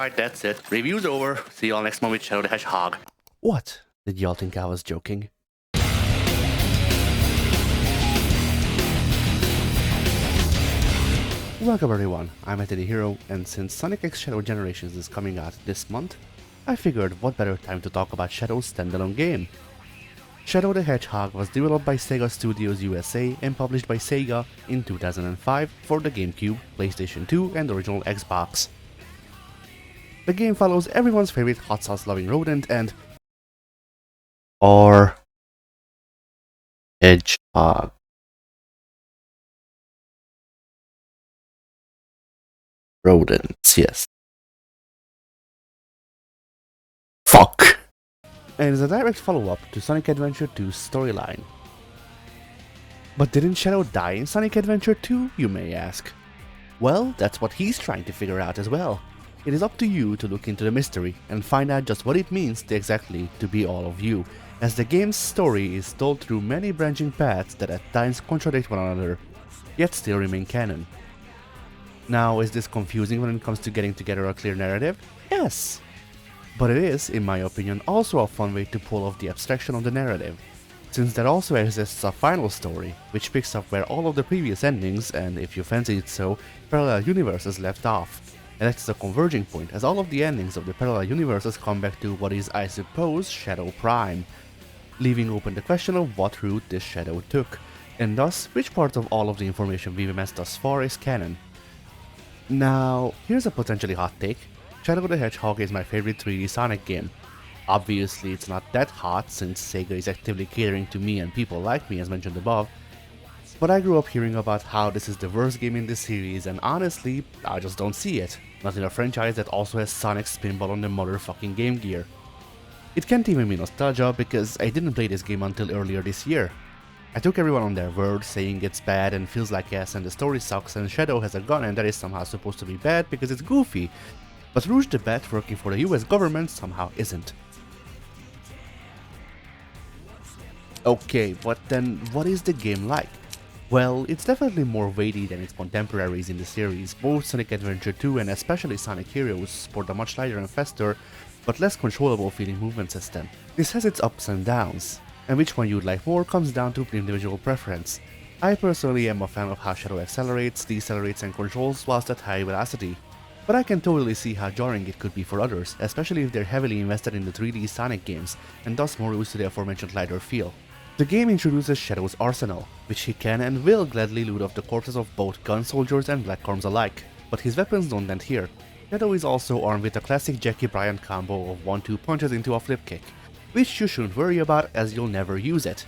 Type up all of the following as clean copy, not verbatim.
Alright, that's it. Review's over. See you all next month with Shadow the Hedgehog. What? Did y'all think I was joking? Welcome everyone, I'm Anthony Hero, and since Sonic X Shadow Generations is coming out this month, I figured what better time to talk about Shadow's standalone game. Shadow the Hedgehog was developed by Sega Studios USA and published by Sega in 2005 for the GameCube, PlayStation 2 and original Xbox. The game follows everyone's favorite hot sauce loving rodent and hedgehog. Rodents, yes. Fuck! And is a direct follow-up to Sonic Adventure 2's storyline. But didn't Shadow die in Sonic Adventure 2, you may ask? Well, that's what he's trying to figure out as well. It is up to you to look into the mystery and find out just what it means exactly to be all of you, as the game's story is told through many branching paths that at times contradict one another, yet still remain canon. Now, is this confusing when it comes to getting together a clear narrative? Yes! But it is, in my opinion, also a fun way to pull off the abstraction of the narrative, since there also exists a final story, which picks up where all of the previous endings, and if you fancy it so, parallel universes left off, and acts as a converging point as all of the endings of the parallel universes come back to what is, I suppose, Shadow Prime, leaving open the question of what route this Shadow took, and thus which part of all of the information we've amassed thus far is canon. Now, here's a potentially hot take. Shadow the Hedgehog is my favorite 3D Sonic game. Obviously it's not that hot since Sega is actively catering to me and people like me as mentioned above, but I grew up hearing about how this is the worst game in the series and honestly, I just don't see it. Not in a franchise that also has Sonic Spinball on the motherfucking Game Gear. It can't even be nostalgia because I didn't play this game until earlier this year. I took everyone on their word, saying it's bad and feels like ass and the story sucks and Shadow has a gun and that is somehow supposed to be bad because it's goofy, but Rouge the Bat working for the US government somehow isn't. Okay, but then what is the game like? Well, it's definitely more weighty than its contemporaries in the series. Both Sonic Adventure 2 and especially Sonic Heroes sport a much lighter and faster, but less controllable feeling movement system. This has its ups and downs, and which one you'd like more comes down to individual preference. I personally am a fan of how Shadow accelerates, decelerates and controls whilst at high velocity, but I can totally see how jarring it could be for others, especially if they're heavily invested in the 3D Sonic games and thus more used to the aforementioned lighter feel. The game introduces Shadow's arsenal, which he can and will gladly loot off the corpses of both gun soldiers and black arms alike, but his weapons don't end here. Shadow is also armed with a classic Jackie Bryant combo of 1-2 punches into a flip kick, which you shouldn't worry about as you'll never use it,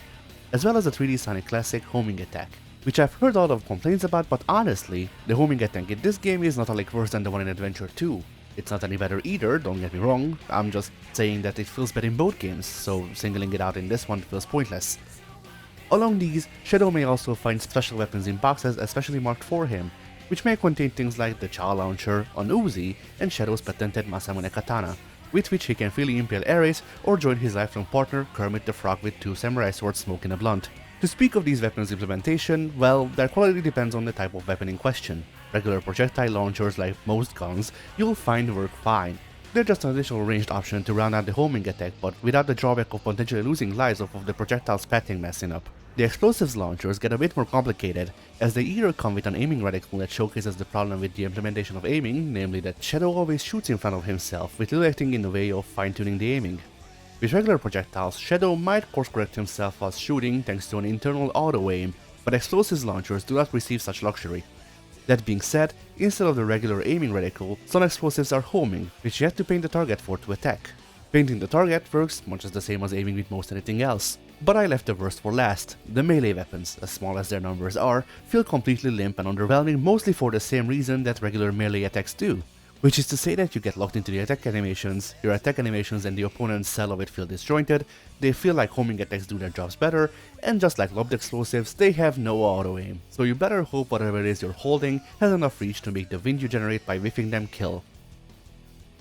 as well as the 3D Sonic classic homing attack, which I've heard a lot of complaints about, but honestly, the homing attack in this game is not a lick worse than the one in Adventure 2. It's not any better either, don't get me wrong, I'm just saying that it feels better in both games, so singling it out in this one feels pointless. Along these, Shadow may also find special weapons in boxes especially marked for him, which may contain things like the Chaw Launcher, an Uzi, and Shadow's patented Masamune Katana, with which he can freely impale arrows or join his lifelong partner Kermit the Frog with 2 samurai swords smoking a blunt. To speak of these weapons' implementation, well, their quality depends on the type of weapon in question. Regular projectile launchers like most guns you'll find work fine. They're just an additional ranged option to round out the homing attack, but without the drawback of potentially losing lives off of the projectile's pathing messing up. The explosives launchers get a bit more complicated, as they either come with an aiming reticle that showcases the problem with the implementation of aiming, namely that Shadow always shoots in front of himself, with little acting in the way of fine-tuning the aiming. With regular projectiles, Shadow might course-correct himself while shooting thanks to an internal auto-aim, but explosives launchers do not receive such luxury. That being said, instead of the regular aiming reticle, some explosives are homing, which you have to paint the target for to attack. Painting the target works much as the same as aiming with most anything else. But I left the worst for last. The melee weapons, as small as their numbers are, feel completely limp and underwhelming mostly for the same reason that regular melee attacks do. Which is to say that you get locked into the attack animations, your attack animations and the opponent's cell of it feel disjointed, they feel like homing attacks do their jobs better, and just like lobbed explosives, they have no auto-aim, so you better hope whatever it is you're holding has enough reach to make the wind you generate by whiffing them kill.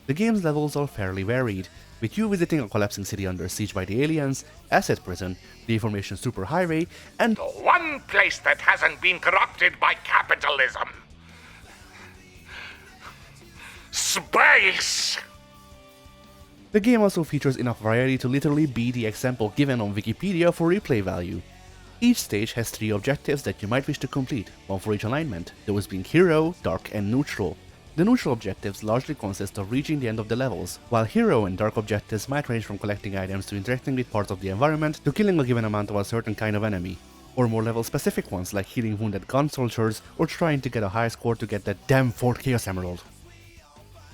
The game's levels are fairly varied, with you visiting a collapsing city under siege by the aliens, Asset Prison, the Information Superhighway, and the one place that hasn't been corrupted by capitalism. Space! The game also features enough variety to literally be the example given on Wikipedia for replay value. Each stage has 3 objectives that you might wish to complete, one for each alignment, those being Hero, Dark and Neutral. The neutral objectives largely consist of reaching the end of the levels, while Hero and Dark objectives might range from collecting items to interacting with parts of the environment to killing a given amount of a certain kind of enemy, or more level specific ones like healing wounded gun soldiers or trying to get a high score to get that damn 4th Chaos Emerald.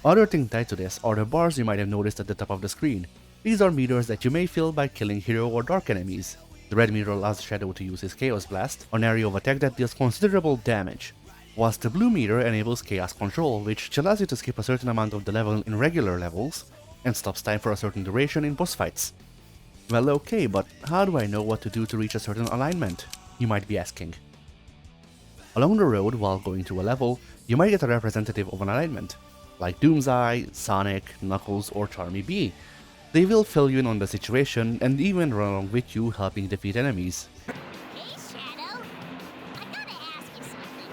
Other thing tied to this are the bars you might have noticed at the top of the screen. These are meters that you may fill by killing Hero or Dark enemies. The red meter allows Shadow to use his Chaos Blast, an area of attack that deals considerable damage, whilst the blue meter enables Chaos Control, which allows you to skip a certain amount of the level in regular levels, and stops time for a certain duration in boss fights. Well okay, but how do I know what to do to reach a certain alignment? You might be asking. Along the road, while going through a level, you might get a representative of an alignment, like Doomseye, Sonic, Knuckles or Charmy B. They will fill you in on the situation and even run along with you helping defeat enemies. Hey, Shadow. I gotta ask you something.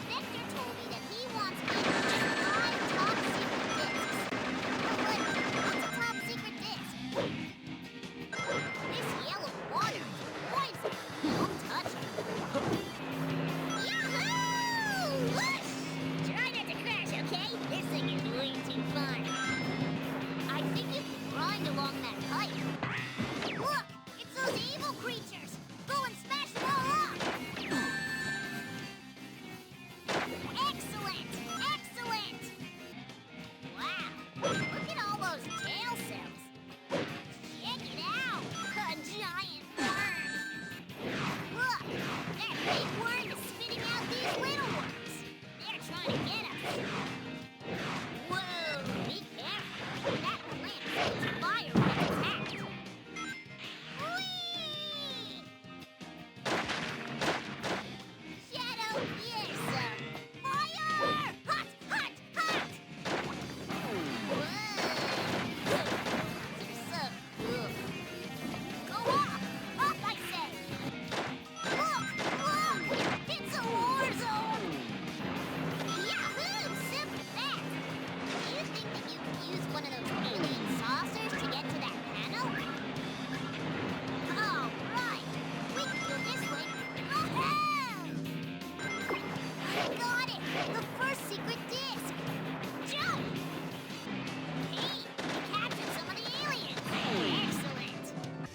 Vector told me that he wants me to buy 5 top secret discs. But what's a top secret disc? This yellow water is poison. Don't touch it. Yahoo! Whoosh! Try not to crash, okay? This thing is way too fun. I think you can grind along that pipe. Look! It's those evil creatures! Go and smash them all up! Excellent! Excellent! Wow! Look at all those tail cells! Check it out! A giant worm! Look! That big worm is spitting out these little ones! They're trying to get us! Whoa! Be careful! That plant shoots fire when attacked! Whee! Shadow, here's some fire! Hot, hot, hot! Whoa! You're so cool. Go off! Off, I say! Look! Look! It's a war zone! Yahoo! Simple that! Do you think that you can use one of those alien saucers to get to that panel? All right! We can go this way! Woohoo! I got it! The first secret disc! Jump! Hey! We captured some of the aliens! Excellent!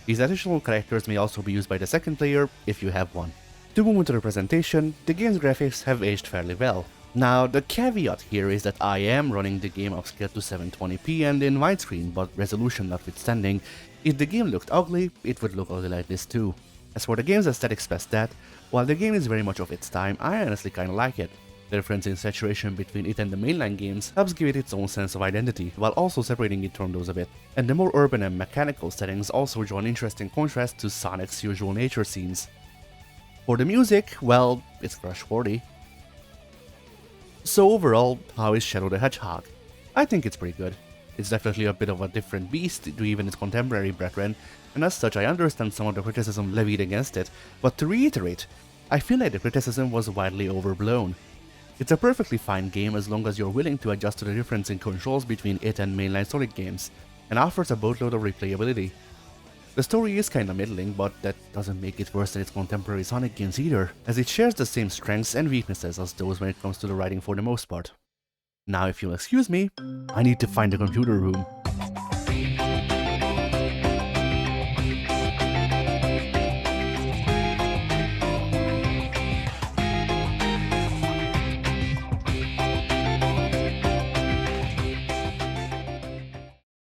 These additional characters may also be used by the second player, if you have one. To move into the presentation, the game's graphics have aged fairly well. Now, the caveat here is that I am running the game upscaled to 720p and in widescreen, but resolution notwithstanding, if the game looked ugly, it would look ugly like this too. As for the game's aesthetics past that, while the game is very much of its time, I honestly kinda like it. The difference in saturation between it and the mainline games helps give it its own sense of identity, while also separating it from those a bit. And the more urban and mechanical settings also draw an interesting contrast to Sonic's usual nature scenes. For the music, well, it's crush-worthy. So overall, how is Shadow the Hedgehog? I think it's pretty good. It's definitely a bit of a different beast to even its contemporary brethren, and as such I understand some of the criticism levied against it, but to reiterate, I feel like the criticism was widely overblown. It's a perfectly fine game as long as you're willing to adjust to the difference in controls between it and mainline Sonic games, and offers a boatload of replayability. The story is kinda middling, but that doesn't make it worse than its contemporary Sonic games either, as it shares the same strengths and weaknesses as those when it comes to the writing for the most part. Now if you'll excuse me, I need to find the computer room.